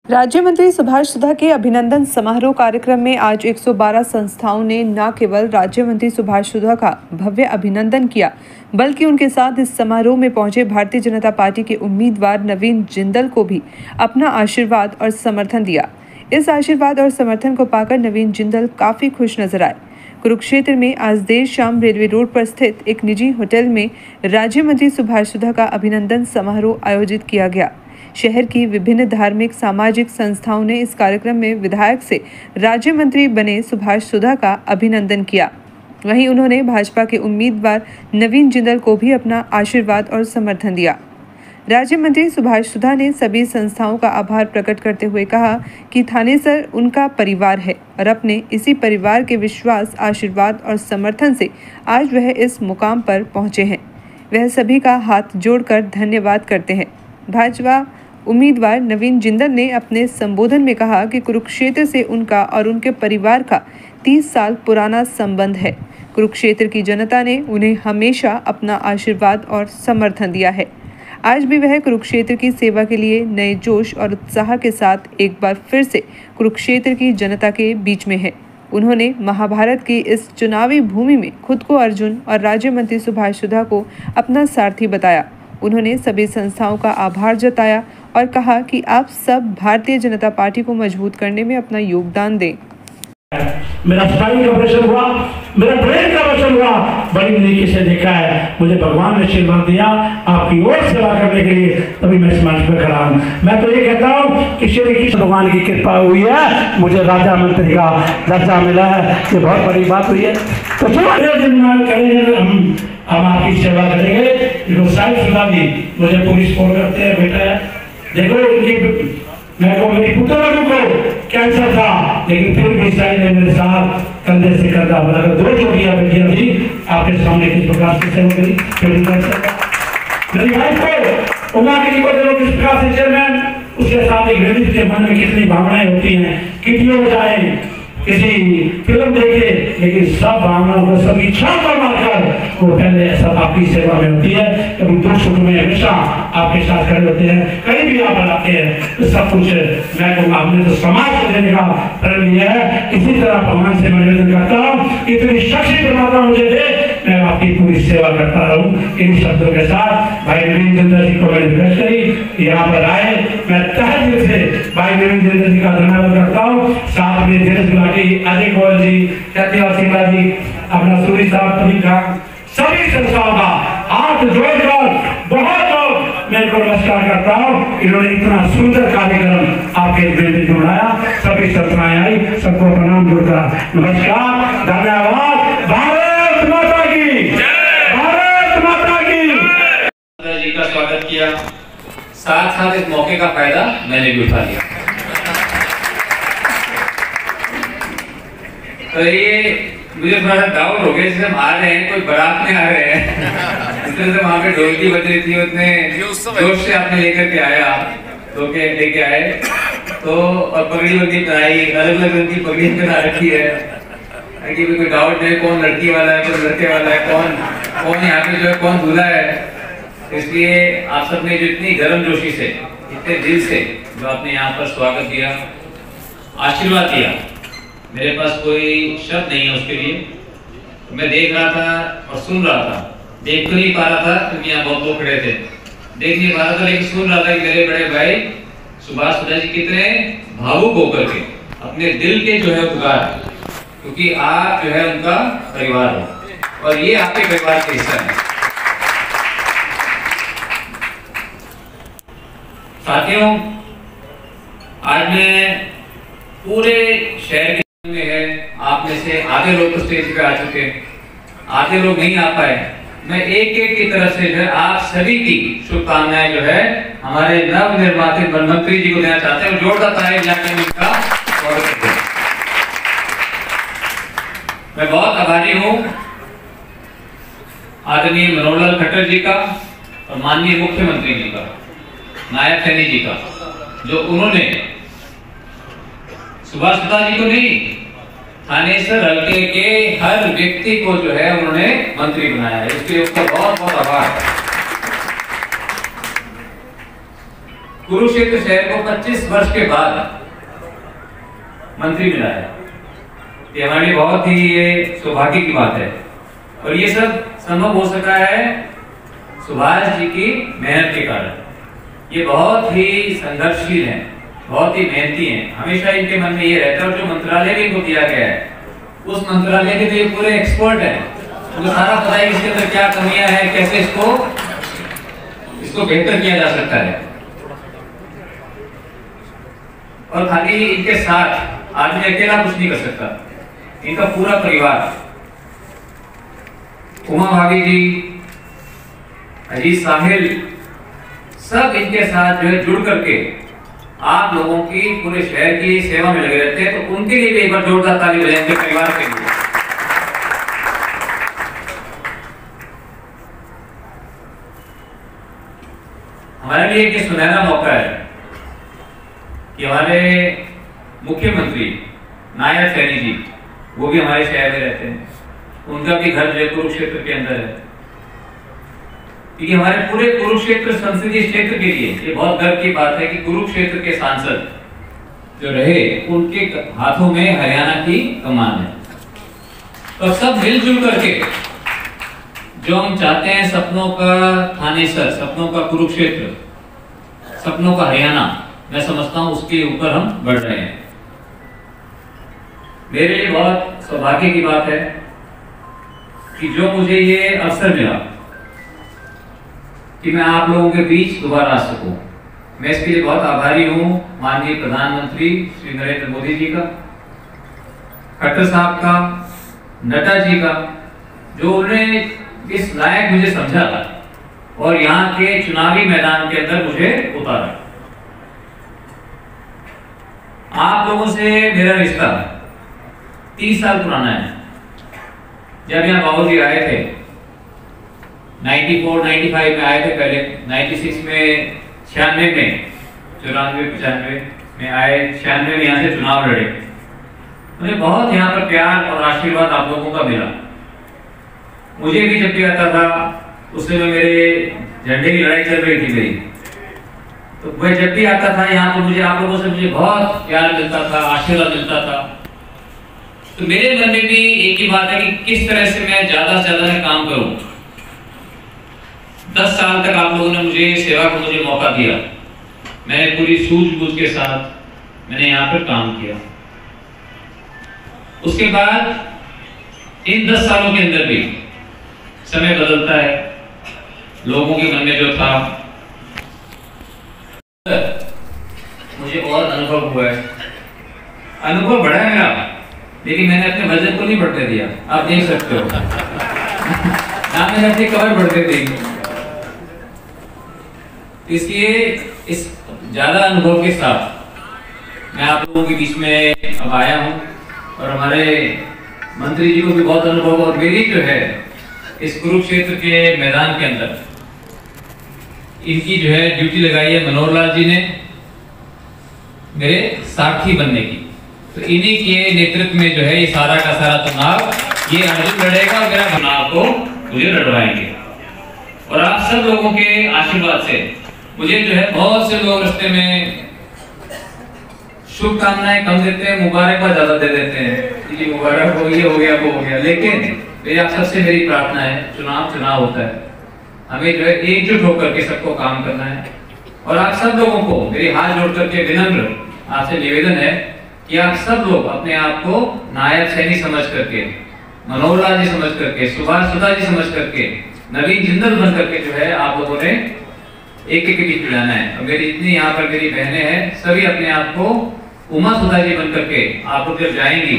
राज्य मंत्री सुभाष सुधा के अभिनंदन समारोह कार्यक्रम में आज 112 संस्थाओं ने न केवल राज्य मंत्री सुभाष सुधा का भव्य अभिनंदन किया, बल्कि उनके साथ इस समारोह में पहुंचे भारतीय जनता पार्टी के उम्मीदवार नवीन जिंदल को भी अपना आशीर्वाद और समर्थन दिया। इस आशीर्वाद और समर्थन को पाकर नवीन जिंदल काफी खुश नजर आए। कुरुक्षेत्र में आज देर शाम रेलवे रोड पर स्थित एक निजी होटल में राज्य मंत्री सुभाष सुधा का अभिनंदन समारोह आयोजित किया गया। शहर की विभिन्न धार्मिक सामाजिक संस्थाओं ने इस कार्यक्रम में विधायक से राज्य मंत्री बने सुभाष सुधा का अभिनंदन किया। वहीं उन्होंने भाजपा के उम्मीदवार नवीन जिंदल को भी अपना आशीर्वाद और समर्थन दिया। राज्य मंत्री सुभाष सुधा ने सभी संस्थाओं का आभार प्रकट करते हुए कहा कि थानेसर उनका परिवार है और अपने इसी परिवार के विश्वास, आशीर्वाद और समर्थन से आज वह इस मुकाम पर पहुंचे हैं। वह सभी का हाथ जोड़कर धन्यवाद करते हैं। भाजपा उम्मीदवार नवीन जिंदल ने अपने संबोधन में कहा कि कुरुक्षेत्र से उनका और उनके परिवार का 30 साल पुराना संबंध है। कुरुक्षेत्र की जनता ने उन्हें हमेशा अपना आशीर्वाद और समर्थन दिया है। आज भी वह कुरुक्षेत्र की सेवा के लिए नए जोश और उत्साह के साथ एक बार फिर से कुरुक्षेत्र की जनता के बीच में है। उन्होंने महाभारत की इस चुनावी भूमि में खुद को अर्जुन और राज्य मंत्री सुभाष सुधा को अपना सारथी बताया। उन्होंने सभी संस्थाओं का आभार जताया और कहा कि आप सब भारतीय जनता पार्टी को मजबूत करने में अपना योगदान दें। मेरा स्पाइन का ऑपरेशन हुआ, मेरा ब्रेन का ऑपरेशन हुआ, बड़ी तरीके से देखा है। मुझे भगवान ने आशीर्वाद दिया आपकी और सेवा करने के लिए, तभी मैं इस मंच पर खड़ा हूँ। मैं तो ये कहता हूँ कि श्री कृष्ण भगवान की कृपा हुई है, मुझे राजा मंत्री का दर्जा मिला है, ये बहुत बड़ी बात हुई है। तो हम आपकी सेवा करेंगे। साहिब जी मुझे पुलिस फोन करते हैं, बेटा देखो इनकी मेरी पुत्र को कैंसर था, लेकिन फिर भी साईं ने मेरे साथ कंधे से कंधा मिलाकर 2 छोटियां बेटियां थी आपके सामने किस प्रकार से सेवा करी। मेरी वाइफ को उमा किसी को देखो किस प्रकार से चेयरमैन, उसके साथ एक लेडीज के मन में कितनी भावनाएं होती हैं। किटियों जाए, किसी फिल्म देखे, लेकिन सब भावनाओं को, सब इच्छाओं को मारकर वो पहले सब आपकी सेवा में होती है। कभी दुख सुख में हमेशा आपके साथ खड़े होते हैं, कहीं भी आप बनाते हैं तो सब कुछ मैं कहूँगा हमने तो समाज को देने का प्रण लिया है। इसी तरह भगवान से मैं निवेदन करता हूँ, इतनी शक्ति परमात्मा मुझे दे, मैं आपकी पूरी सेवा करता रहूँ। इन शब्दों के साथ भाई नवीन जिंदल जी को मैंने रिक्वेस्ट करी यहाँ पर आए, मैं तहे दिल से भाई नवीन जिंदल जी का धन्यवाद करता हूँ। साथ में धीरज गुलाटी, अजय गोयल जी, सत्या सिंह जी, अपना सूरी साहब, तभी खान, सभी संस्थाओं का हाथ जोड़कर बहुत मैं इनको नमस्कार करता हूँ। इन्होंने इतना सुंदर कार्यक्रम आपके में जोड़ाया, सभी संस्थाएं आई, सबको प्रणाम जोड़ता नमस्कार, धन्यवाद। भारत माता की, भारत माता की। जी का स्वागत किया, साथ साथ इस मौके का फायदा मैंने भी उठा लिया। तो ये मुझे थोड़ा डाउट हो गया, जैसे हम आ रहे हैं कोई बारात में आ रहे हैं, इस तरह से वहाँ पे ढोलकी बज रही थी, उतने जोश से आपने लेकर के आया, तो के लेके आए तो, और पगड़ी वगड़ी पहनाई, अलग अलग रंग की पगड़ी पहना रखी है कि कोई डाउट नहीं कौन लड़की वाला है कौन लड़के वाला है, कौन यहाँ पे जो है कौन दूल्हा है। इसलिए आप सबने जो इतनी गर्मजोशी से, इतने दिल से जो आपने यहाँ पर स्वागत दिया, आशीर्वाद दिया, मेरे पास कोई शब्द नहीं है उसके लिए। मैं देख रहा था और सुन रहा था, देख तो नहीं पा रहा था क्योंकि यहाँ बहुत लोग खड़े थे, देख नहीं पा रहा था, लेकिन सुन रहा था कि मेरे बड़े भाई सुभाष सुधा जी कितने भावुक होकर के अपने दिल के जो है पुकार, क्योंकि आप जो है उनका परिवार हो और ये आपके परिवार का हिस्सा है। साथियों, आज मैं पूरे शहर में है, आप में से आधे लोग तो स्टेज पे आ चुके हैं, आधे लोग नहीं आ पाए। मैं एक एक की तरफ से जो है आप सभी की शुभकामनाएं जो है हमारे नव निर्वाचित वन मंत्री जी को देना चाहते हैं। जोरदार तालियां बजाकर उनका स्वागत करते हैं। मैं बहुत आभारी हूँ आदरणीय मनोहर लाल खट्टर जी का और माननीय मुख्यमंत्री जी का, नायब सैनी जी का, जो उन्होंने सुभाष सुधा जी को नहीं, थानेसर हल्के के हर व्यक्ति को जो है उन्होंने मंत्री बनाया है। इसके ऊपर बहुत बहुत आभार। कुरुक्षेत्र शहर को 25 वर्ष के बाद मंत्री मिला है। ये हमारे लिए बहुत ही ये सौभाग्य की बात है और ये सब संभव हो सका है सुभाष जी की मेहनत के कारण। ये बहुत ही संघर्षशील हैं, बहुत ही मेहनती हैं। हमेशा इनके मन में ये रहता है और जो मंत्रालय भी इनको दिया गया है उस मंत्रालय के लिए पूरे एक्सपर्ट हैं, उनको सारा पता है इसके अंदर क्या कमियां हैं, कैसे इसको बेहतर किया जा सकता है। और खाली इनके साथ आदमी अकेला कुछ नहीं कर सकता, इनका पूरा परिवार, उमा भाभी जी, अजीत साहिल, सब इनके साथ जो है जुड़ करके आप लोगों की पूरे शहर की सेवा में लगे रहते हैं। तो उनके लिए भी एक बार जोरदार ताली बजाएंगे परिवार के लिए। हमारे लिए एक सुनहरा मौका है कि हमारे मुख्यमंत्री नायब सैनी जी, वो भी हमारे शहर में रहते हैं, उनका भी घर जो है कुरुक्षेत्र के अंदर है। क्योंकि हमारे पूरे कुरुक्षेत्र संसदीय क्षेत्र के लिए ये बहुत गर्व की बात है कि कुरुक्षेत्र के सांसद जो रहे उनके हाथों में हरियाणा की कमान है। तो सब मिलजुल करके जो हम चाहते हैं, सपनों का थानेसर, सपनों का कुरुक्षेत्र, सपनों का हरियाणा, मैं समझता हूं उसके ऊपर हम बढ़ रहे हैं। मेरे लिए बहुत सौभाग्य की बात है कि जो मुझे ये अवसर मिला कि मैं आप लोगों के बीच दोबारा आ सकूं। मैं इसके लिए बहुत आभारी हूं माननीय प्रधानमंत्री श्री नरेंद्र मोदी जी का, खट्टर साहब का, नड्डा जी का, जो उन्होंने इस लायक मुझे समझा और यहाँ के चुनावी मैदान के अंदर मुझे उतारा। आप लोगों से मेरा रिश्ता 30 साल पुराना है। जब यहाँ बाबू जी आए थे 94-95 में आए थे, पहले 96 में, 96 में, 94-95 में आए, 96 में यहाँ से चुनाव लड़े। मुझे बहुत यहाँ पर प्यार और आशीर्वाद आप लोगों का मिला। मुझे भी जब भी आता था उस समय मेरे झंडे की लड़ाई चल रही थी मेरी, तो वह जब भी आता था यहाँ पर मुझे आप लोगों से मुझे बहुत प्यार मिलता था, आशीर्वाद मिलता था। तो मेरे मन में भी एक ही बात है कि किस तरह से मैं ज्यादा से ज्यादा काम करूं। 10 साल तक आप लोगों ने मुझे सेवा का मुझे मौका दिया, मैंने पूरी सूझबूझ के साथ मैंने यहाँ पर काम किया। उसके बाद इन 10 सालों के अंदर भी समय बदलता है, लोगों के मन में जो था मुझे और अनुभव हुआ है, अनुभव बढ़ा है मेरा, लेकिन मैंने अपने वजन को नहीं बढ़ने दिया। आप देख सकते हो ना, मैंने अपनी कमर बढ़ते दी। इसलिए इस ज्यादा अनुभव के साथ मैं आप लोगों के बीच में अब आया हूं और हमारे मंत्री जी को भी बहुत अनुभव, और मेरी जो है इस कुरुक्षेत्र के मैदान के अंदर इनकी जो है ड्यूटी लगाई है मनोहर लाल जी ने मेरे सारथी बनने की। तो इन्हीं के नेतृत्व में जो है ये सारा का सारा चुनाव ये अर्जुन लड़ेगा और मेरा चुनाव को मुझे लड़वाएंगे। और आप सब लोगों के आशीर्वाद से मुझे जो है बहुत से लोग रास्ते में शुभकामनाएं कम देते हैं, मुबारकबाद ज्यादा दे देते हैं, ये मुबारक हो, ये हो गया, वो हो गया। लेकिन मेरी आप सबसे मेरी प्रार्थना है, चुनाव होता है, हमें जो है एकजुट होकर के सबको काम करना है। और आप सब लोगों को मेरी हाथ जोड़ करके विनम्र आपसे निवेदन है कि आप सब लोग अपने आप को नायब सैनी समझ करके, मनोहर लाल जी समझ करके, सुभाष सुधा जी समझ करके, नवीन जिंदल बन करके जो है आप लोगों ने एक के बीच मिलाना है। और मेरी इतनी यहाँ पर मेरी बहनें हैं, सभी अपने आप को उमा सुधा जी बन करके आप लोग जब जाएंगी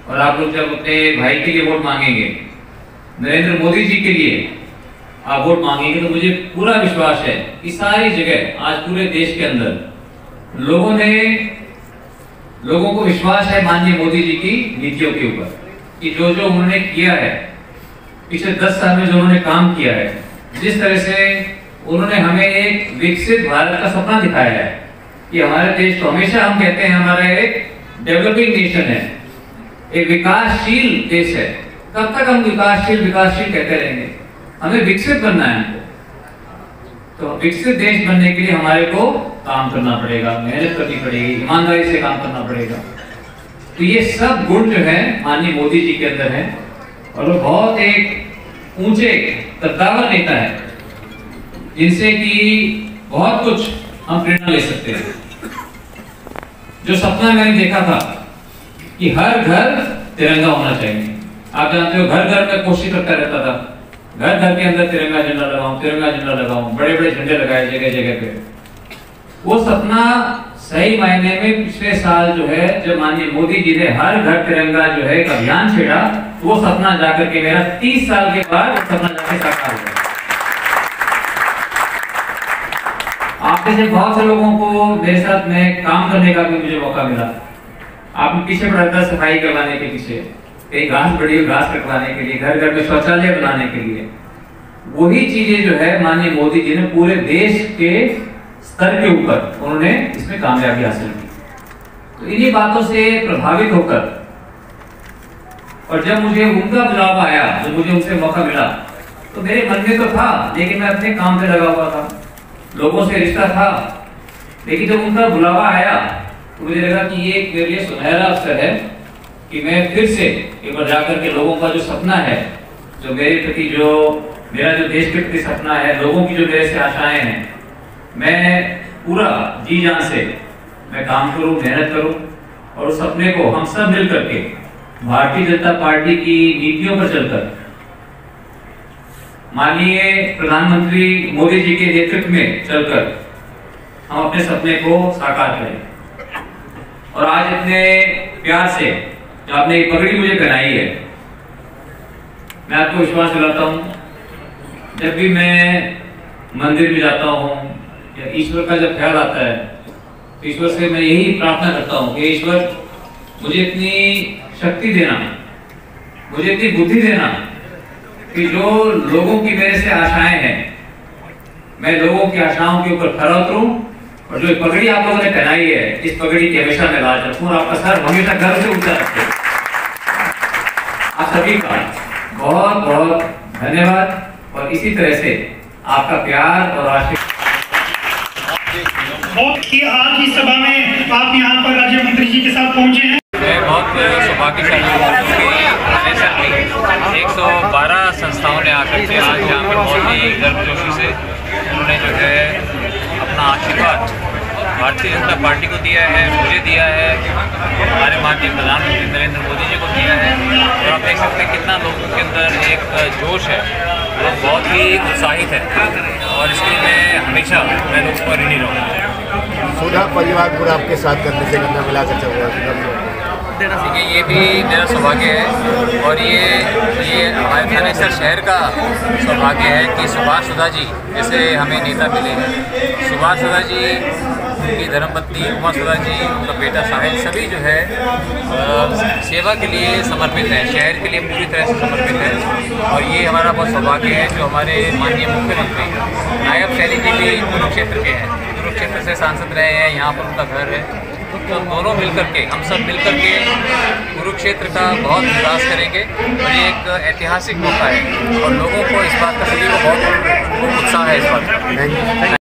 और आप लोग जब अपने भाई के लिए वोट मांगेंगे, नरेंद्र मोदी जी के लिए आप वोट मांगेंगे, तो मुझे पूरा विश्वास है कि सारी जगह आज पूरे देश के अंदर लोगों को विश्वास है माननीय मोदी जी की नीतियों के ऊपर कि जो उन्होंने किया है पिछले 10 साल में, जो उन्होंने काम किया है, जिस तरह से उन्होंने हमें एक विकसित भारत का सपना दिखाया है कि हमारे देश को, हमेशा हम कहते हैं हमारा एक डेवलपिंग नेशन है, एक विकासशील देश है। कब तक हम विकासशील कहते रहेंगे? हमें विकसित बनना है। तो विकसित देश बनने के लिए हमारे को काम करना पड़ेगा, मेहनत करनी पड़ेगी, ईमानदारी से काम करना पड़ेगा। तो ये सब गुण जो है माननीय मोदी जी के अंदर है और वो बहुत एक ऊंचे कद्दावर नेता है जिनसे कि बहुत कुछ हम प्रेरणा ले सकते हैं। जो सपना मैंने देखा था कि हर घर तिरंगा होना चाहिए, आप जानते हो घर घर में कोशिश करता रहता था, घर घर के अंदर तिरंगा झंडा लगाऊं, तिरंगा झंडा लगाऊं, बड़े बड़े झंडे लगाए जगह जगह पे। वो सपना सही मायने में पिछले साल जो है जब माननीय मोदी जी ने हर घर तिरंगा जो है एक अभियान छेड़ा, वो सपना जाकर के मेरा 30 साल के बाद वो सपना जाके साकार हुआ। आप जैसे बहुत से लोगों को मेरे साथ में काम करने का भी मुझे मौका मिला। आप पीछे पड़ा था सफाई करवाने के पीछे, कहीं घास पड़ी हुई घास कटवाने के लिए, घर घर में शौचालय बनाने के लिए। वही चीजें जो है माननीय मोदी जी ने पूरे देश के स्तर के ऊपर उन्होंने इसमें कामयाबी हासिल की। तो इन्हीं बातों से प्रभावित होकर और जब मुझे उनका बुलावा आया, जब मुझे उनसे मौका मिला, तो मेरे मन में तो था, लेकिन मैं अपने काम पे लगा हुआ था, लोगों से रिश्ता था। लेकिन जब उनका बुलावा आया तो मुझे लगा कि ये मेरे लिए सुनहरा अवसर है कि मैं फिर से एक बार जाकर के लोगों का जो सपना है, जो मेरे प्रति जो मेरा जो देश के प्रति सपना है, लोगों की जो मेरे से आशाएं हैं, मैं पूरा जी जान से मैं काम करूं, मेहनत करूं और उस सपने को हम सब मिल करके भारतीय जनता पार्टी की नीतियों पर चलकर माननीय प्रधानमंत्री मोदी जी के नेतृत्व में चलकर हम अपने सपने को साकार करें। और आज इतने प्यार से जो आपने ये पगड़ी मुझे पहनाई है, मैं आपको विश्वास दिलाता हूं, जब भी मैं मंदिर में जाता हूं या ईश्वर का जब ख्याल आता है तो ईश्वर से मैं यही प्रार्थना करता हूं कि ईश्वर मुझे इतनी शक्ति देना, मुझे इतनी बुद्धि देना कि जो लोगों की मेरे से आशाएं हैं, मैं लोगों की आशाओं के ऊपर खरा उतरूं और जो पगड़ी आप लोगों ने पहनाई है, इस पगड़ी की हमेशा मैं लाज रखूं और आपका सर हमेशा गर्व से ऊंचा रखूं। आप सभी का बहुत बहुत धन्यवाद और इसी तरह से आपका प्यार और आशीर्वाद। कि आज की सभा में आप यहाँ पर राज्य मंत्री जी के साथ पहुंचे हैं। मैं बहुत सौभाग्यशाली हूँ कि 112 संस्थाओं ने आकर के आज यहाँ पर बहुत ही गर्मजोशी से उन्होंने जो है अपना आशीर्वाद भारतीय जनता पार्टी को दिया है, मुझे दिया है, हमारे माननीय प्रधानमंत्री नरेंद्र मोदी जी को दिया है। और आप देख सकते हैं कितना लोगों के अंदर एक जोश है, वो बहुत ही उत्साहित है और इसके लिए मैं हमेशा मैं लोगों को ऋणी रहूँगा। सुधा परिवार पूरा आपके साथ करने से करना मिला कर चल रहा है। देखिए ये भी मेरा सौभाग्य है और ये हमारे थानेसर शहर का सौभाग्य है कि सुभाष सुधा जी जैसे हमें नेता मिले हैं। सुभाष सुधा जी, उनकी धर्मपत्नी उमा सुधा जी, उनका बेटा साहिल, सभी जो है सेवा के लिए समर्पित है, शहर के लिए पूरी तरह से समर्पित है। और ये हमारा बहुत सौभाग्य है जो हमारे माननीय मुख्यमंत्री नायब सैनी जी भी कुरुक्षेत्र के हैं, कुरुक्षेत्र से सांसद रहे हैं, यहाँ पर उनका घर है। तो दोनों मिलकर के, हम सब मिलकर के कुरुक्षेत्र का बहुत विकास करेंगे और ये एक ऐतिहासिक मौका है और लोगों को इस बात का सभी को बहुत उत्साह है इस बात का।